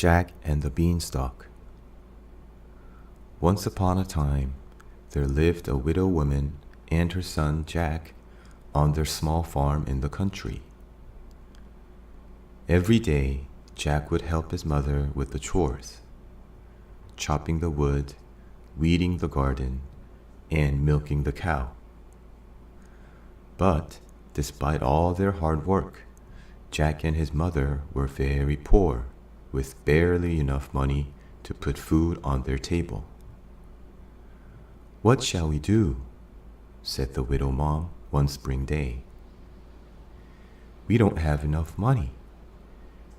Jack and the Beanstalk. Once upon a time, there lived a widow woman and her son Jack on their small farm in the country. Every day, Jack would help his mother with the chores, chopping the wood, weeding the garden, and milking the cow. But despite all their hard work, Jack and his mother were very poor, with barely enough money to put food on their table. "What shall we do?" said the widow mom one spring day. "We don't have enough money.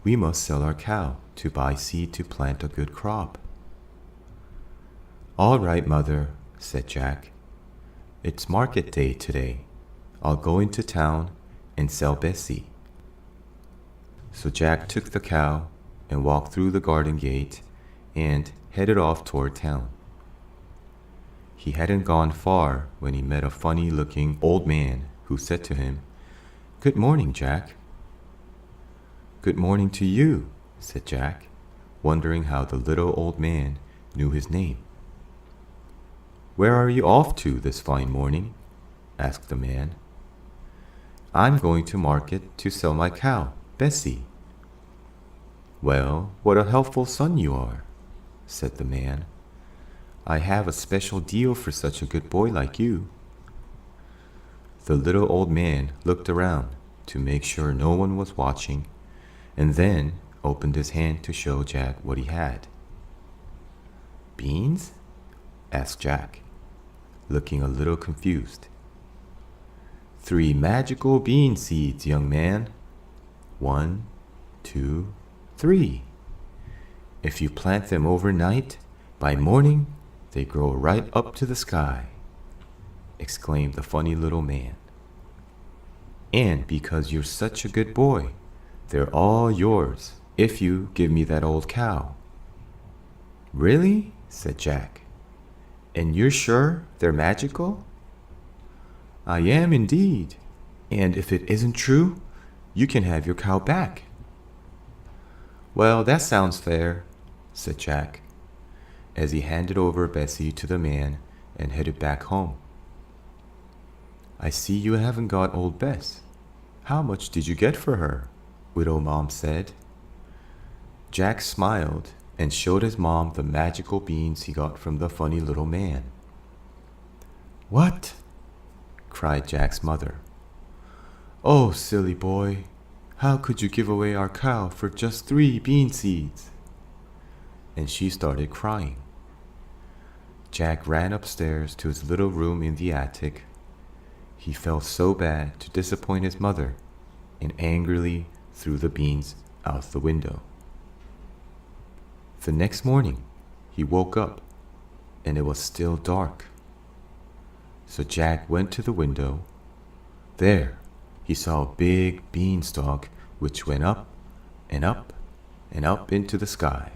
We must sell our cow to buy seed to plant a good crop." "All right, mother," said Jack. "It's market day today. I'll go into town and sell Bessie." So Jack took the cow and walked through the garden gate and headed off toward town. He hadn't gone far when he met a funny-looking old man who said to him, "Good morning, Jack." "Good morning to you," said Jack, wondering how the little old man knew his name. "Where are you off to this fine morning?" asked the man. "I'm going to market to sell my cow, Bessie." "Well, what a helpful son you are," said the man. "I have a special deal for such a good boy like you." The little old man looked around to make sure no one was watching, and then opened his hand to show Jack what he had. "Beans?" asked Jack, looking a little confused. "3 magical bean seeds, young man. 1, 2, 3. If you plant them overnight, by morning they grow right up to the sky," exclaimed the funny little man. "And because you're such a good boy, they're all yours if you give me that old cow." "Really?" said Jack. "And you're sure they're magical?" "I am indeed. And if it isn't true, you can have your cow back." "Well, that sounds fair," said Jack, as he handed over Bessie to the man and headed back home. "I see you haven't got old Bess. How much did you get for her?" Widow Mom said. Jack smiled and showed his mom the magical beans he got from the funny little man. "What?" cried Jack's mother. "Oh, silly boy, how could you give away our cow for just 3 bean seeds?" And she started crying. Jack ran upstairs to his little room in the attic. He felt so bad to disappoint his mother and angrily threw the beans out the window. The next morning, he woke up and it was still dark. So Jack went to the window. There, he saw a big beanstalk which went up and up and up into the sky.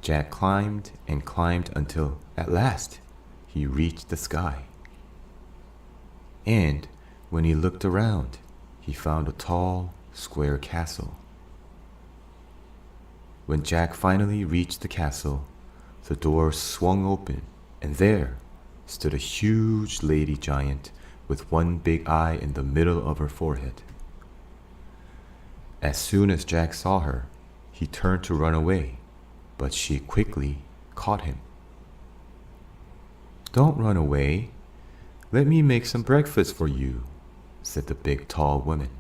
Jack climbed and climbed until, at last, he reached the sky. And when he looked around, he found a tall, square castle. When Jack finally reached the castle, the door swung open, and there stood a huge lady giant with one big eye in the middle of her forehead. As soon as Jack saw her, he turned to run away, but she quickly caught him. "Don't run away. Let me make some breakfast for you," said the big tall woman.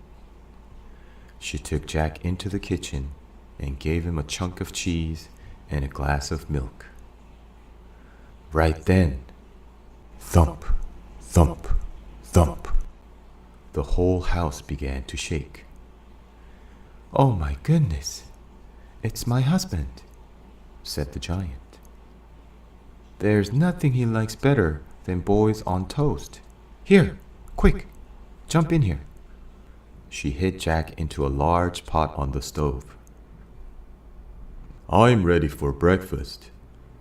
She took Jack into the kitchen and gave him a chunk of cheese and a glass of milk. Right then, thump, thump, thump, the whole house began to shake. "Oh my goodness, it's my husband," said the giant. "There's nothing he likes better than boys on toast. Here, quick, jump in here." She hid Jack into a large pot on the stove. "I'm ready for breakfast.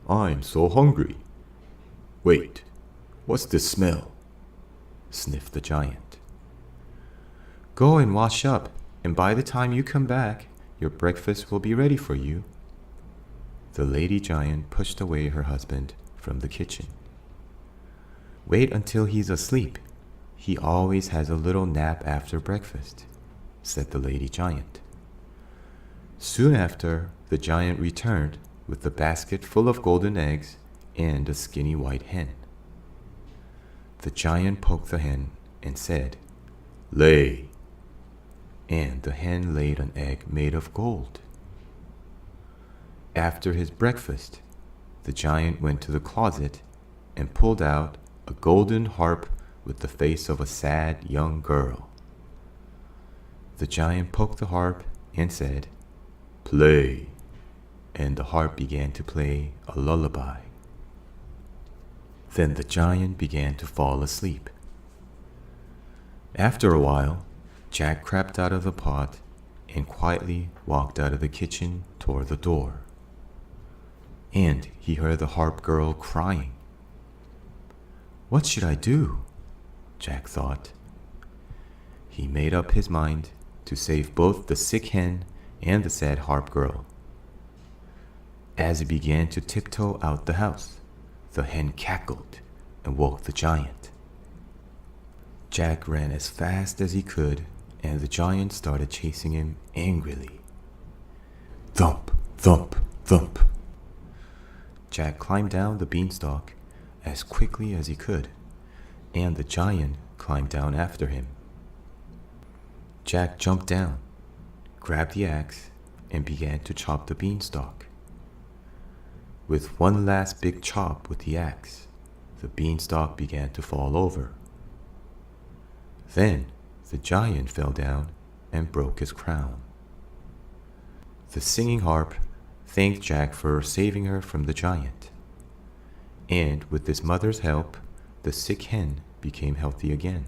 I'm so hungry." "Wait, what's this smell?" sniffed the giant. "Go and wash up, and by the time you come back, your breakfast will be ready for you." The lady giant pushed away her husband from the kitchen. "Wait until he's asleep. He always has a little nap after breakfast," said the lady giant. Soon after, the giant returned with a basket full of golden eggs and a skinny white hen. The giant poked the hen and said, "Lay." And the hen laid an egg made of gold. After his breakfast, the giant went to the closet and pulled out a golden harp with the face of a sad young girl. The giant poked the harp and said, "Play," and the harp began to play a lullaby. Then the giant began to fall asleep. After a while, Jack crept out of the pot and quietly walked out of the kitchen toward the door. And he heard the harp girl crying. "What should I do?" Jack thought. He made up his mind to save both the sick hen and the sad harp girl. As he began to tiptoe out the house, the hen cackled and woke the giant. Jack ran as fast as he could, and the giant started chasing him angrily. Thump, thump, thump. Jack climbed down the beanstalk as quickly as he could, and the giant climbed down after him. Jack jumped down, grabbed the axe, and began to chop the beanstalk. With one last big chop with the axe, the beanstalk began to fall over. Then the giant fell down and broke his crown. The singing harp thanked Jack for saving her from the giant. And with his mother's help, the sick hen became healthy again.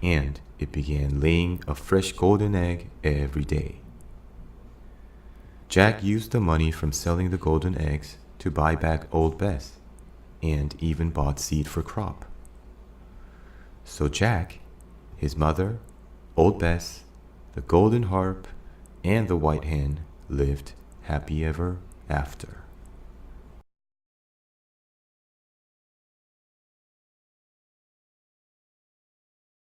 And it began laying a fresh golden egg every day. Jack used the money from selling the golden eggs to buy back old Bess, and even bought seed for crop. So Jack, his mother, old Bess, the golden harp, and the white hen lived happy ever after.